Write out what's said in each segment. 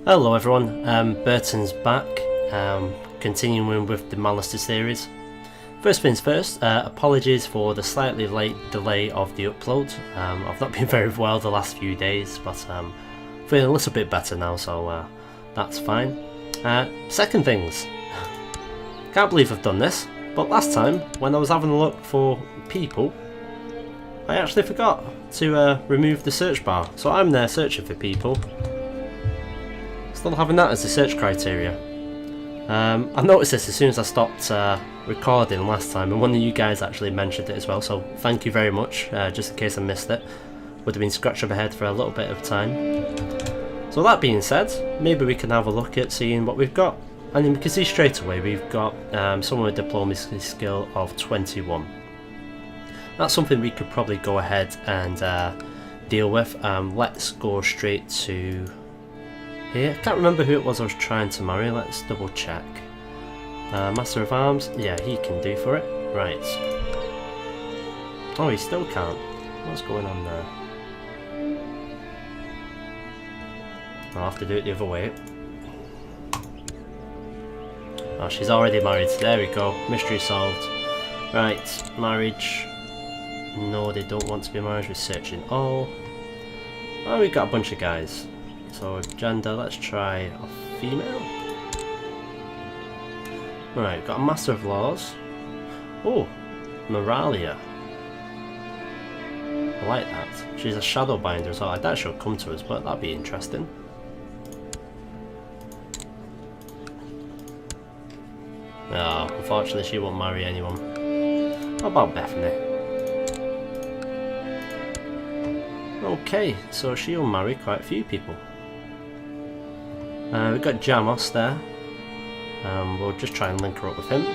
Hello everyone, Burton's back, continuing with the Mallister series. First things first, apologies for the slightly late delay of the upload. I've not been very well the last few days, but feeling a little bit better now, so that's fine. Second things, can't believe I've done this, but last time when I was having a look for people, I actually forgot to remove the search bar, so I'm there searching for people. Still having that as the search criteria. I noticed this as soon as I stopped recording last time, and one of you guys actually mentioned it as well, so thank you very much, just in case I missed it. Would have been scratched up ahead for a little bit of time. So that being said, maybe we can have a look at seeing what we've got. And then we can see straight away we've got someone with diplomacy skill of 21. That's something we could probably go ahead and deal with. Let's go straight to here. I can't remember who it was I was trying to marry, let's double check. Master of Arms, yeah, he can do for it. Right. Oh, he still can't. What's going on there? I'll have to do it the other way. Oh, she's already married. There we go. Mystery solved. Right, marriage. No, they don't want to be married. We're searching all. Oh, we've got a bunch of guys. So gender, let's try a female. Right, got a Master of Laws. Oh, Moralia. I like that. She's a shadow binder as well. I doubt she'll come to us, but that'd be interesting. No, unfortunately she won't marry anyone. How about Bethany? Okay, so she'll marry quite a few people. We've got Jamos there. We'll just try and link her up with him.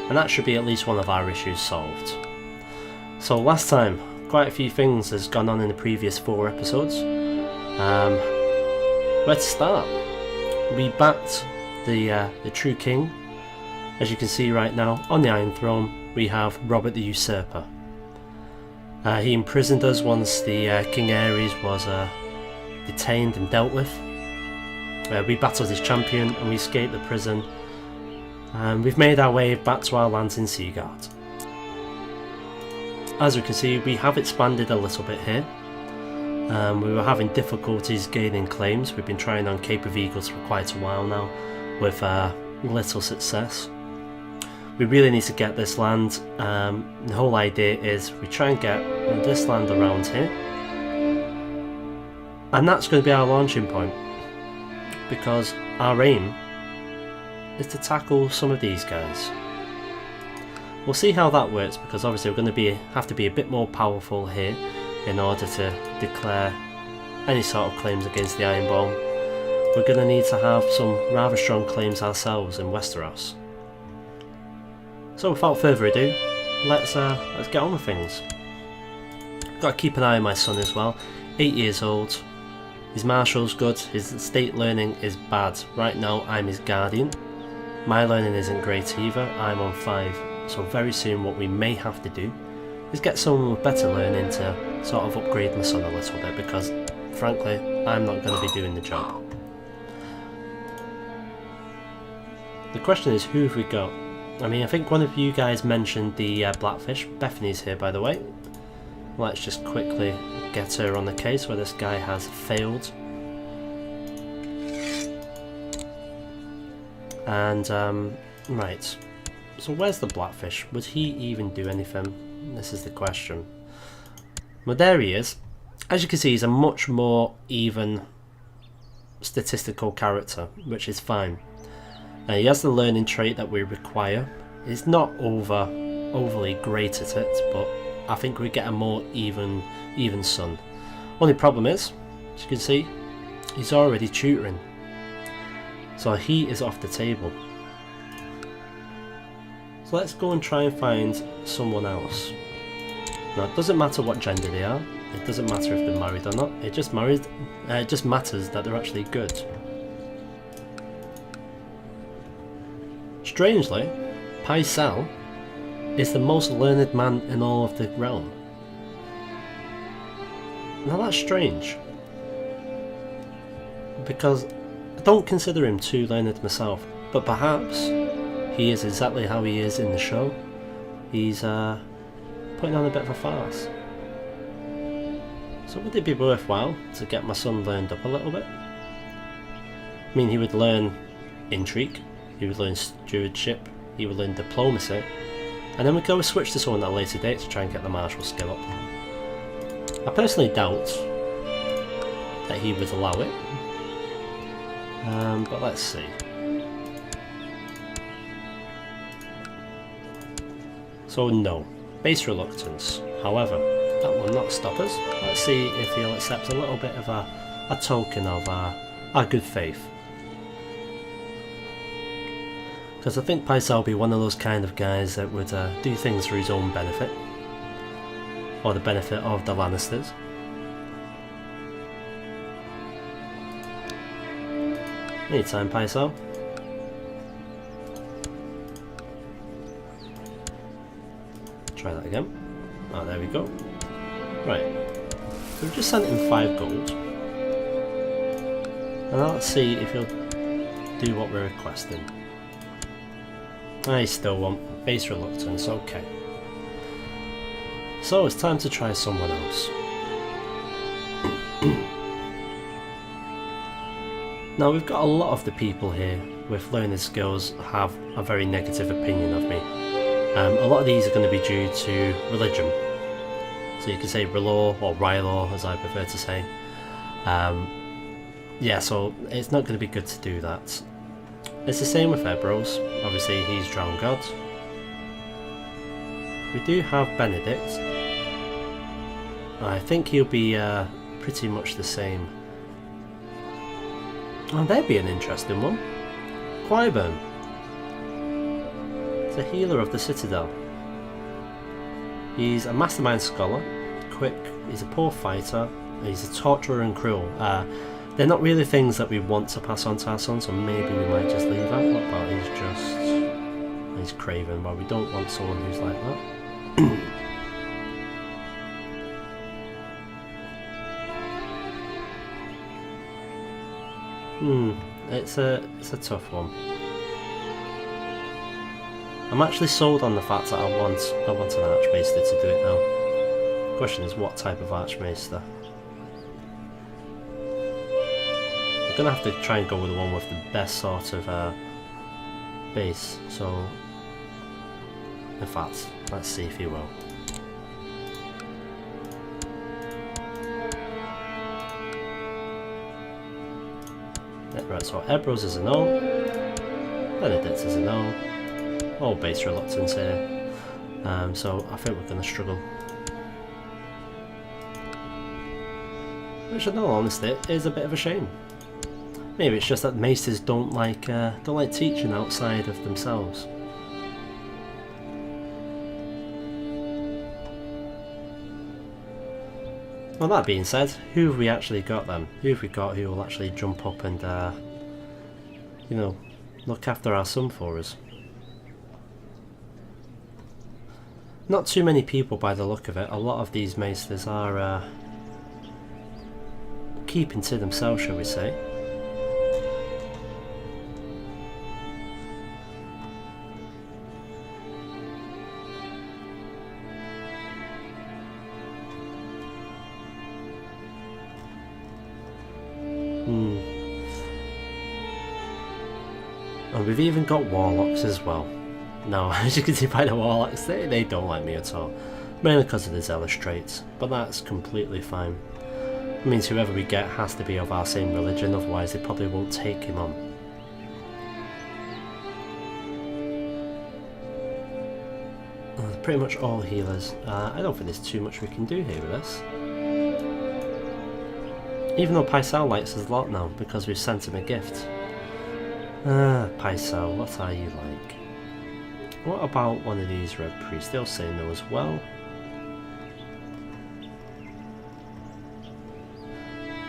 And that should be at least one of our issues solved. So last time, quite a few things has gone on in the previous 4 episodes. Where to start? We backed the true king. As you can see right now, on the Iron Throne, we have Robert the Usurper. He imprisoned us once the King Ares was detained and dealt with. We battled his champion and we escaped the prison. We've made our way back to our lands in Seagard. As we can see, we have expanded a little bit here. We were having difficulties gaining claims. We've been trying on Cape of Eagles for quite a while now, with little success. We really need to get this land. The whole idea is we try and get this land around here. And that's going to be our launching point, because our aim is to tackle some of these guys. We'll see how that works, because obviously we're going to have to be a bit more powerful here in order to declare any sort of claims against the Ironborn. We're going to need to have some rather strong claims ourselves in Westeros. So without further ado, let's get on with things. Got to keep an eye on my son as well. 8 years old. His martial's good, his state learning is bad. Right now I'm his guardian. My learning isn't great either, I'm on 5. So very soon what we may have to do is get someone with better learning to sort of upgrade my son a little bit, because frankly I'm not going to be doing the job. The question is, who have we got? I mean, I think one of you guys mentioned the Blackfish. Bethany's here, by the way. Let's just quickly get her on the case where this guy has failed. And, right. So where's the Blackfish? Would he even do anything? This is the question. Well, there he is. As you can see, he's a much more even statistical character, which is fine. He has the learning trait that we require. He's not overly great at it, but I think we get a more even son. Only problem is, as you can see, he's already tutoring. So he is off the table. So let's go and try and find someone else. Now it doesn't matter what gender they are, it doesn't matter if they're married or not, it just matters that they're actually good. strangely, Pycelle is the most learned man in all of the realm. Now that's strange, because I don't consider him too learned myself, but perhaps he is exactly how he is in the show. He's putting on a bit of a farce. So would it be worthwhile to get my son learned up a little bit? I mean, he would learn intrigue, he would learn stewardship, he would learn diplomacy, and then we could always switch to someone at a later date to try and get the martial skill up. I personally doubt that he would allow it, but let's see. So no, base reluctance. However, that will not stop us. Let's see if he'll accept a little bit of a token of our good faith. Because I think Pycelle will be one of those kind of guys that would do things for his own benefit, or the benefit of the Lannisters. Anytime, Pycelle. Try that again. Oh, there we go. Right. So we've just sent him 5 gold. And now let's see if he'll do what we're requesting. I still want base reluctance, okay. So it's time to try someone else. Now we've got a lot of the people here with learning skills have a very negative opinion of me. A lot of these are going to be due to religion. So you can say R'hllor or R'hllor as I prefer to say. Yeah, so it's not going to be good to do that. It's the same with Ebros, obviously he's Drowned God. We do have Benedict. I think he'll be pretty much the same. Oh, that'd be an interesting one. Qyburn. He's a healer of the Citadel. He's a mastermind scholar, quick, he's a poor fighter, he's a torturer and cruel. They're not really things that we want to pass on to our son, so maybe we might just leave that. What about he's craven? Well, we don't want someone who's like that. It's a tough one. I'm actually sold on the fact that I want an Archmaester to do it now. The question is, what type of Archmaester? I'm gonna have to try and go with the one with the best sort of base. So, in fact, let's see if he will. Right, so Ebros is a no, Benedict is a no, all base reluctance here, so I think we're going to struggle. Which in all honesty is a bit of a shame. Maybe it's just that maesters don't like teaching outside of themselves. Well, that being said, who have we actually got then? Who have we got who will actually jump up and, you know, look after our son for us? Not too many people by the look of it. A lot of these maesters are keeping to themselves, shall we say. And we've even got warlocks as well. Now, as you can see by the warlocks, they don't like me at all. Mainly because of the zealous traits, but that's completely fine. It means whoever we get has to be of our same religion, otherwise they probably won't take him on. Pretty much all healers. I don't think there's too much we can do here with this. Even though Pycelle likes us a lot now, because we've sent him a gift. Pycelle, what are you like? What about one of these red priests? They'll say no as well.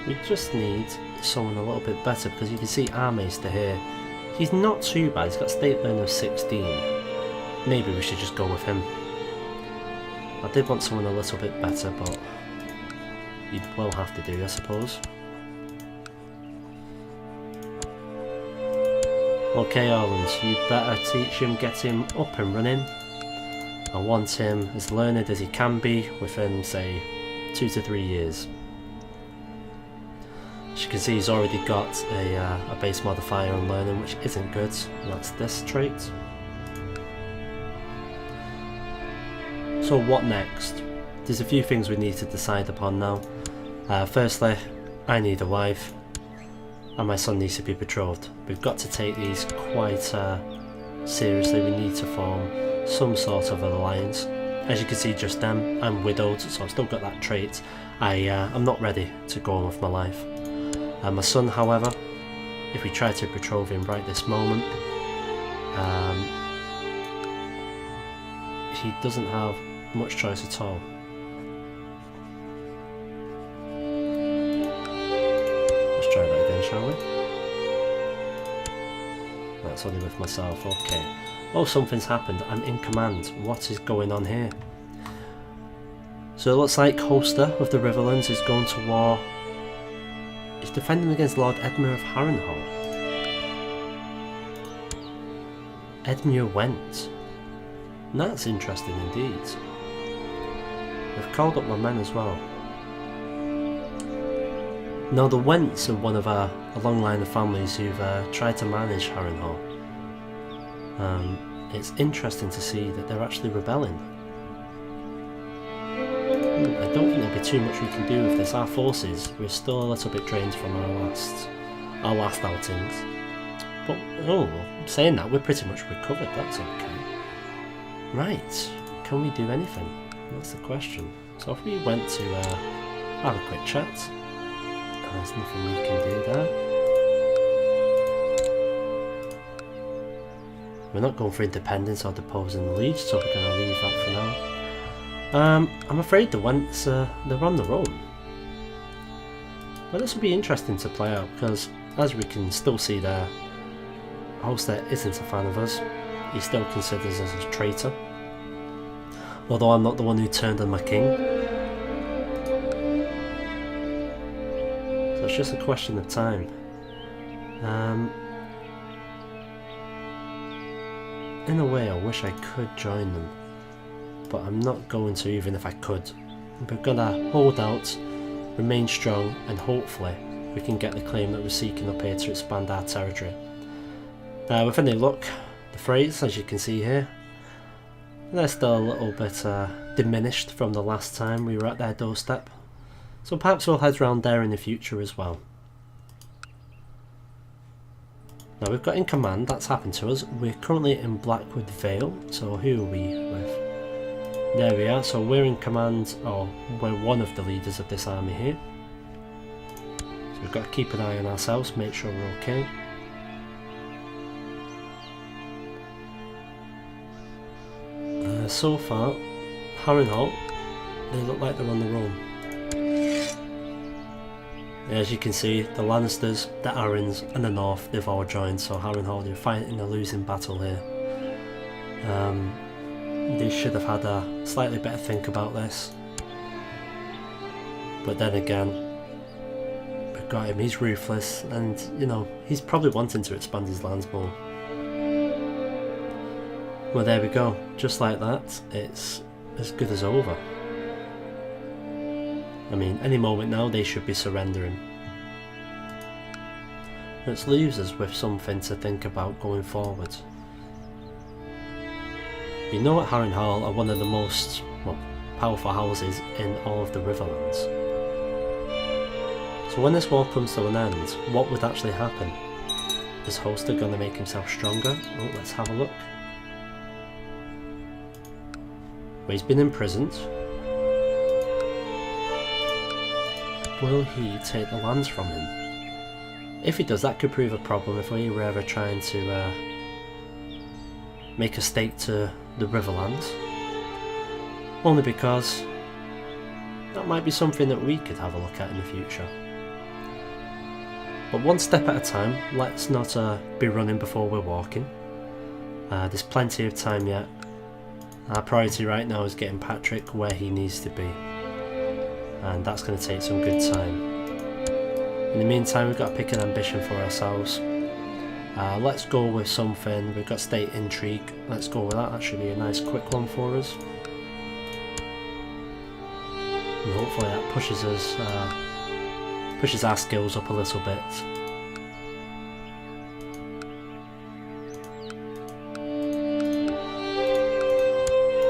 We just need someone a little bit better, because you can see our maester here, He's not too bad, he's got state learning of 16. Maybe we should just go with him. I did want someone a little bit better, but you'd well have to do, I suppose. Okay, Orleans, you better teach him, get him up and running. I want him as learned as he can be within, say, 2 to 3 years. As you can see, he's already got a base modifier on learning, which isn't good, and that's this trait. So what next? There's a few things we need to decide upon now. Firstly, I need a wife, and my son needs to be betrothed. We've got to take these quite seriously. We need to form some sort of alliance. As you can see just then, I'm widowed, so I've still got that trait. I'm not ready to go on with my life. My son, however, if we try to betroth him right this moment, he doesn't have much choice at all. Let's try that again, shall we? That's only with myself, okay. Oh, something's happened. I'm in command. What is going on here? So it looks like Holster of the Riverlands is going to war. He's defending against Lord Edmure of Harrenhal. Edmure went. That's interesting indeed. They've called up my men as well. Now the Wents are one of a long line of families who've tried to manage Harrenhal. It's interesting to see that they're actually rebelling. I don't think there'll be too much we can do with this. Our forces, we're still a little bit drained from our last outings. But, saying that, we're pretty much recovered, that's okay. Right, can we do anything? That's the question. So if we went to have a quick chat, there's nothing we can do there. We're not going for independence or deposing the liege, so we're going to leave that for now. I'm afraid the Wents, they're on their own. But this will be interesting to play out, because as we can still see there, Holster isn't a fan of us. He still considers us a traitor. Although I'm not the one who turned on my king. So it's just a question of time. In a way, I wish I could join them. But I'm not going to, even if I could. We're gonna hold out, remain strong, and hopefully we can get the claim that we're seeking up here to expand our territory. With any luck, the Freys, as you can see here, they're still a little bit diminished from the last time we were at their doorstep. So perhaps we'll head round there in the future as well. Now we've got in command, that's happened to us. We're currently in Blackwood Vale, so who are we with? There we are, so we're in command, or we're one of the leaders of this army here. So we've got to keep an eye on ourselves, make sure we're okay. So far, Harrenhal, they look like they're on their own. As you can see, the Lannisters, the Arryns and the North, they've all joined, so Harrenhal, they're fighting a losing battle here. They should have had a slightly better think about this. But then again, we've got him, he's ruthless, and you know, he's probably wanting to expand his lands more. Well, there we go, just like that, it's as good as over. I mean, any moment now they should be surrendering. Which leaves us with something to think about going forward. We know that Harrenhal are one of the most powerful houses in all of the Riverlands. So when this war comes to an end, what would actually happen? Is Holster going to make himself stronger? Oh, let's have a look. Well, he's been imprisoned. Will he take the lands from him? If he does, that could prove a problem if we were ever trying to make a stake to the Riverlands. Only because that might be something that we could have a look at in the future. But one step at a time, let's not be running before we're walking. There's plenty of time yet. Our priority right now is getting Patrick where he needs to be, and that's going to take some good time. In the meantime, we've got to pick an ambition for ourselves. Let's go with something. We've got state intrigue. Let's go with that. That should be a nice quick one for us. And hopefully that pushes us, pushes our skills up a little bit.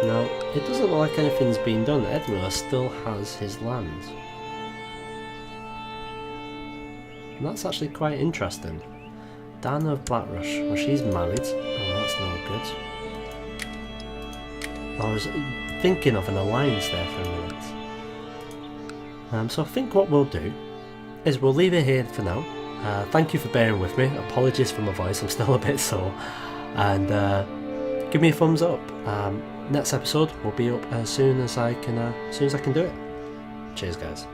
Now, it doesn't look like anything's been done. Edinburgh still has his land. And that's actually quite interesting. Dana of Blackrush, well, she's married. Oh, that's no good. I was thinking of an alliance there for a minute. So I think what we'll do is we'll leave it here for now. Thank you for bearing with me. Apologies for my voice, I'm still a bit sore. And give me a thumbs up. Next episode will be up as soon as I can do it. Cheers, guys.